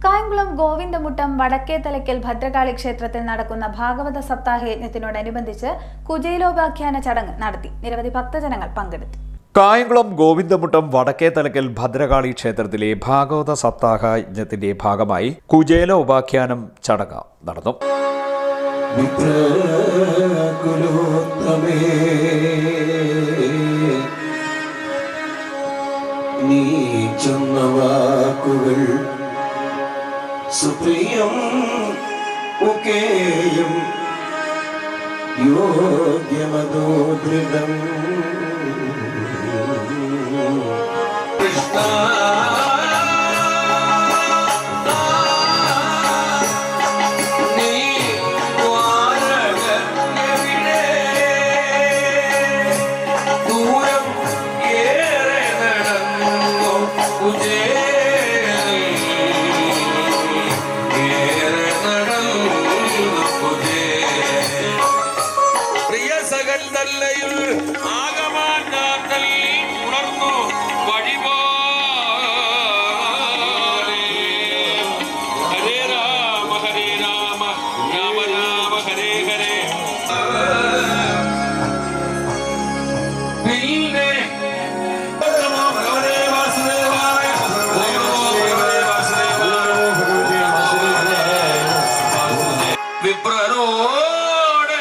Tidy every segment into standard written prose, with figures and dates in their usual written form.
കായംകുളം ഗോവിന്ദമുട്ടം വടക്കേത്തലയ്ക്കൽ ഭദ്രകാളി ക്ഷേത്രത്തിൽ നടക്കുന്ന ഭാഗവത സപ്താഹ യജ്ഞത്തിനോടനുബന്ധിച്ച് കുചേലോപാഖ്യാന ചടങ്ങ് നടത്തി. നിരവധി ഭക്തജനങ്ങൾ പങ്കെടുത്തു. കായംകുളം ഗോവിന്ദമുട്ടം വടക്കേത്തലയ്ക്കൽ ഭദ്രകാളി ക്ഷേത്രത്തിലെ ഭാഗവത സപ്താഹ യജ്ഞത്തിന്റെ ഭാഗമായി കുചേലോപാഖ്യാനം ചടങ്ങ് നടന്നു. സുപ്രിയം ഉകേയം യോഗ്യമദോദൃഢം കൃഷ്ണ നീ വാരകവിടേ ദൂരം ഏറെ നടന്നു ഉജേ ആഗമാനാഥൽ ഉണർന്നു വഴിപോലെ ഹരേ രാമ രാമ രാമ ഹരേ ഹരേ. പിന്നെ വിപ്രനോട്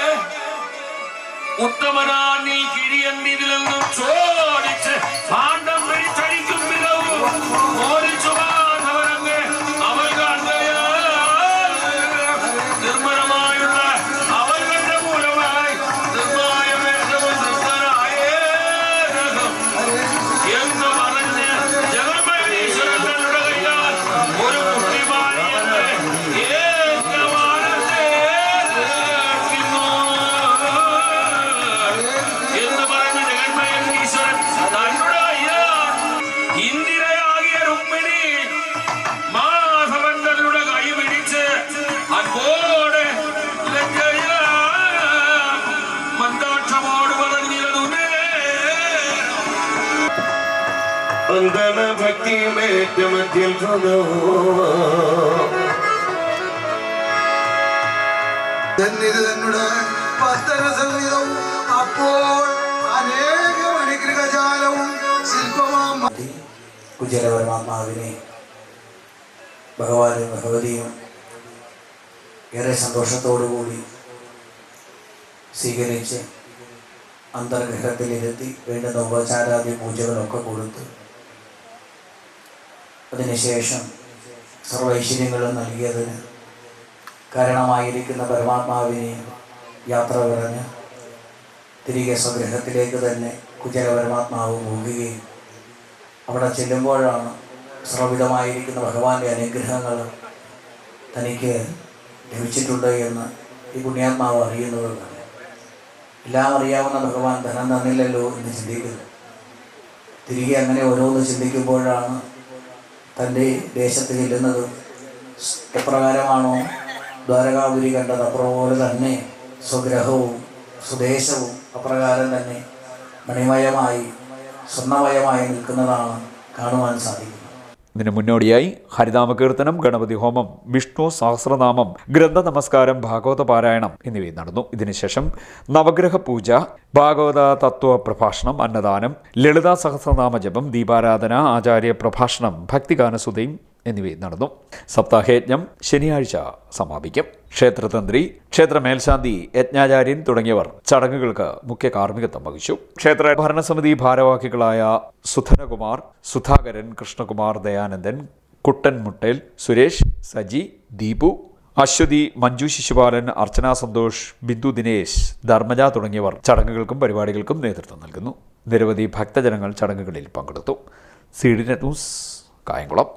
ഉത്തമനാനിൽ കിഴിയന്നിൽ നിന്നും ചോദിച്ച് പാണ്ഡം പിടിച്ചടിക്കും വിധവും ഓടിച്ചു മാധവരങ്ങ് അവളുടെ നിർമ്മലമായുള്ള അവളുടെ മൂലമായി നിർമ്മായ വേഷവും തൃപ്തനായേ എന്ന് പറഞ്ഞ് ജഗന്മേശ്വരങ്ങളുടെ കയ്യാൽ ഒരു കുട്ടിമാരി ഇന്ദിരയാകിയ രുക്മിണി മാധവന്റെ കൈ പിടിച്ച് അൻപോടെ മന്ദാക്ഷമോട് പറഞ്ഞിരുന്നേ ഭക്തിമേറ്റമത്തിൽ തന്നോട് പത്തന സംഗീതവും അപ്പോൾ അനേകം അനുഗ്രഹജാലവും ശില്പമാം കുചേലപരമാത്മാവിനെ ഭഗവാനും ഭഗവതിയും ഏറെ സന്തോഷത്തോടുകൂടി സ്വീകരിച്ച് അന്തർഗ്രഹത്തിലിരുത്തി വേണ്ടുന്ന ഉപചാരാദി പൂജകളൊക്കെ കൊടുത്ത് അതിനുശേഷം സർവൈശ്വര്യങ്ങളും നൽകിയതിന് കാരണമായിരിക്കുന്ന പരമാത്മാവിനെ യാത്ര പറഞ്ഞ് തിരികെ സ്വഗ്രഹത്തിലേക്ക് തന്നെ കുചേലപരമാത്മാവ് പോകുകയും അവിടെ ചെല്ലുമ്പോഴാണ് സർവ്വവിധമായിരിക്കുന്ന ഭഗവാന്റെ അനുഗ്രഹങ്ങൾ തനിക്ക് ലഭിച്ചിട്ടുണ്ട് എന്ന് ഈ പുണ്യാത്മാവ് അറിയുന്നത് തന്നെ. എല്ലാം അറിയാവുന്ന ഭഗവാൻ ധനം തന്നില്ലല്ലോ എന്ന് ചിന്തിക്കുന്നു. തിരികെ അങ്ങനെ ഓരോന്ന് ചിന്തിക്കുമ്പോഴാണ് തൻ്റെ ദേശത്ത് ചെല്ലുന്നതും എപ്രകാരമാണോ ദ്വാരകാപുരി കണ്ടത് അപ്രപോലെ തന്നെ സ്വഗ്രഹവും സ്വദേശവും അപ്രകാരം തന്നെ മണിമയമായി സ്വർണ്ണമയമായി നിൽക്കുന്നതാണ് കാണുവാൻ സാധിക്കുന്നത്. ഇതിനു മുന്നോടിയായി ഹരിനാമകീർത്തനം, ഗണപതി ഹോമം, വിഷ്ണു സഹസ്രനാമം, ഗ്രന്ഥ നമസ്കാരം, ഭാഗവത പാരായണം എന്നിവയും നടന്നു. ഇതിനുശേഷം നവഗ്രഹ പൂജ, ഭാഗവത തത്വ പ്രഭാഷണം, അന്നദാനം, ലളിതാ സഹസ്രനാമ ജപം, ദീപാരാധന, ആചാര്യ പ്രഭാഷണം, ഭക്തിഗാനസുതയും എന്നിവയും നടന്നു. സപ്താഹയജ്ഞം ശനിയാഴ്ച സമാപിക്കും. ക്ഷേത്രതന്ത്രി, ക്ഷേത്ര മേൽശാന്തി, യജ്ഞാചാര്യൻ തുടങ്ങിയവർ ചടങ്ങുകൾക്ക് മുഖ്യ കാർമ്മികത്വം വഹിച്ചു. ക്ഷേത്ര ഭരണസമിതി ഭാരവാഹികളായ സുധനകുമാർ, സുധാകരൻ, കൃഷ്ണകുമാർ, ദയാനന്ദൻ, കുട്ടൻ മുട്ടേൽ, സുരേഷ്, സജി, ദീപു, അശ്വതി, മഞ്ജു ശിശുപാലൻ, അർച്ചന സന്തോഷ്, ബിന്ദു ദിനേശ്, ധർമ്മജ തുടങ്ങിയവർ ചടങ്ങുകൾക്കും പരിപാടികൾക്കും നേതൃത്വം നൽകുന്നു. നിരവധി ഭക്തജനങ്ങൾ ചടങ്ങുകളിൽ പങ്കെടുത്തു. CDNet news, Kayamkulam.